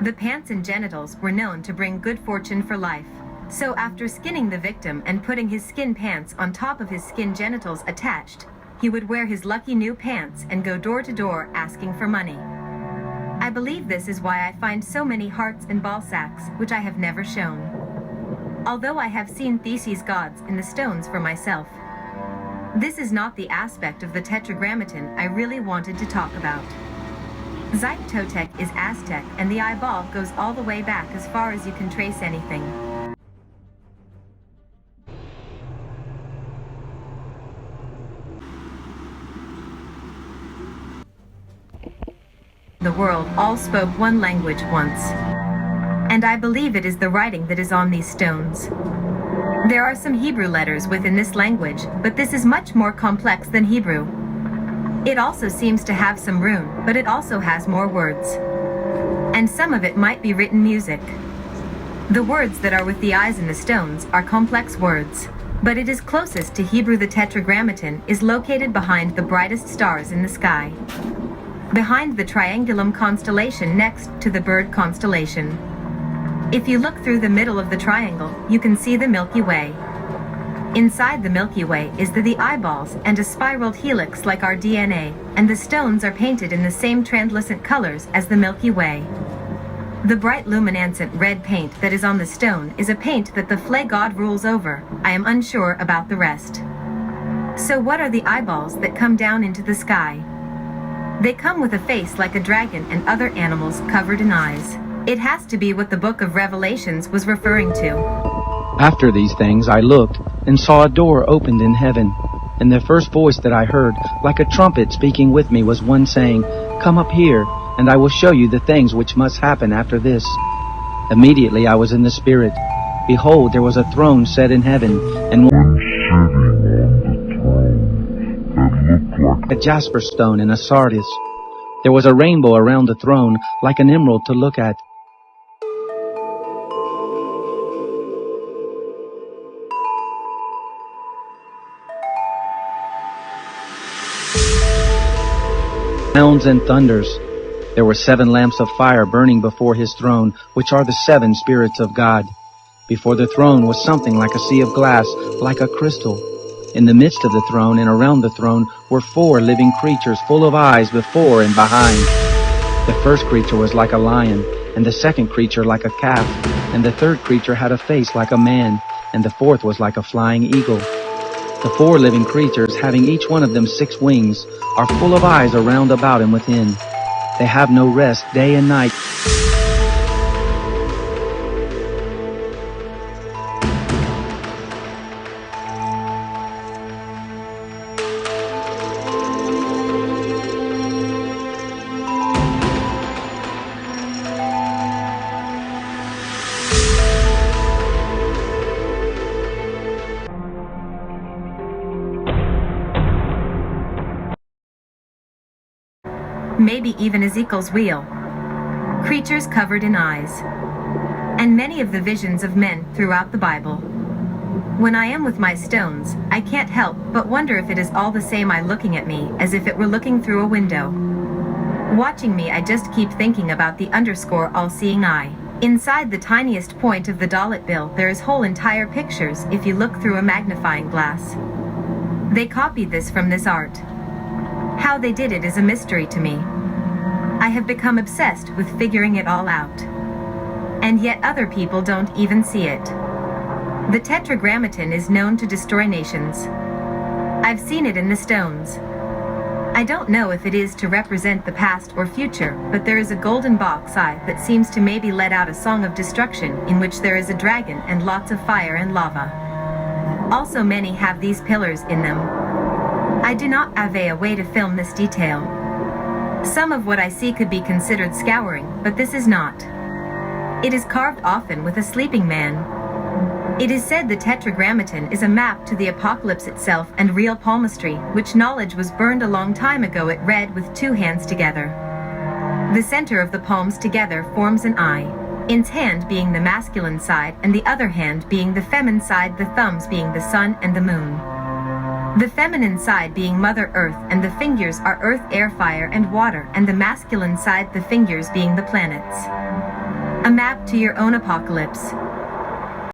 The pants and genitals were known to bring good fortune for life. So after skinning the victim and putting his skin pants on top of his skin genitals attached, he would wear his lucky new pants and go door to door asking for money. I believe this is why I find so many hearts and ball sacks, which I have never shown. Although I have seen Theses gods in the stones for myself. This is not the aspect of the Tetragrammaton I really wanted to talk about. Totec is Aztec, and the eyeball goes all the way back as far as you can trace anything. The world all spoke one language once. And I believe it is the writing that is on these stones. There are some Hebrew letters within this language, but this is much more complex than Hebrew. It also seems to have some rune, but it also has more words. And some of it might be written music. The words that are with the eyes in the stones are complex words, but it is closest to Hebrew. The Tetragrammaton is located behind the brightest stars in the sky. Behind the Triangulum constellation next to the Bird constellation. If you look through the middle of the triangle, you can see the Milky Way. Inside the Milky Way is the eyeballs and a spiraled helix like our DNA, and the stones are painted in the same translucent colors as the Milky Way. The bright luminescent red paint that is on the stone is a paint that the Flay god rules over. I am unsure about the rest. So what are the eyeballs that come down into the sky? They come with a face like a dragon and other animals covered in eyes. It has to be what the book of Revelations was referring to. After these things I looked, and saw a door opened in heaven. And the first voice that I heard, like a trumpet speaking with me, was one saying, "Come up here, and I will show you the things which must happen after this." Immediately I was in the Spirit. Behold, there was a throne set in heaven, and one sitting on the throne that looked like a jasper stone and a sardis. There was a rainbow around the throne, like an emerald to look at. Sounds and thunders. There were 7 lamps of fire burning before his throne, which are the 7 spirits of God. Before the throne was something like a sea of glass, like a crystal. In the midst of the throne and around the throne were 4 living creatures full of eyes before and behind. The first creature was like a lion, and the second creature like a calf, and the third creature had a face like a man, and the fourth was like a flying eagle. The 4 living creatures, having each one of them 6 wings, are full of eyes around about and within. They have no rest day and night. Maybe even Ezekiel's wheel. Creatures covered in eyes. And many of the visions of men throughout the Bible. When I am with my stones, I can't help but wonder if it is all the same eye looking at me as if it were looking through a window. Watching me, I just keep thinking about the underscore all-seeing eye. Inside the tiniest point of the dollar bill there is whole entire pictures if you look through a magnifying glass. They copied this from this art. How they did it is a mystery to me. I have become obsessed with figuring it all out. And yet other people don't even see it. The Tetragrammaton is known to destroy nations. I've seen it in the stones. I don't know if it is to represent the past or future, but there is a golden box eye that seems to maybe let out a song of destruction in which there is a dragon and lots of fire and lava. Also many have these pillars in them. I do not have a way to film this detail. Some of what I see could be considered scouring, but this is not. It is carved often with a sleeping man. It is said the Tetragrammaton is a map to the apocalypse itself and real palmistry, which knowledge was burned a long time ago. It read with 2 hands together. The center of the palms together forms an eye, its hand being the masculine side and the other hand being the feminine side, the thumbs being the sun and the moon. The feminine side being Mother Earth, and the fingers are earth, air, fire, and water, and the masculine side the fingers being the planets. A map to your own apocalypse.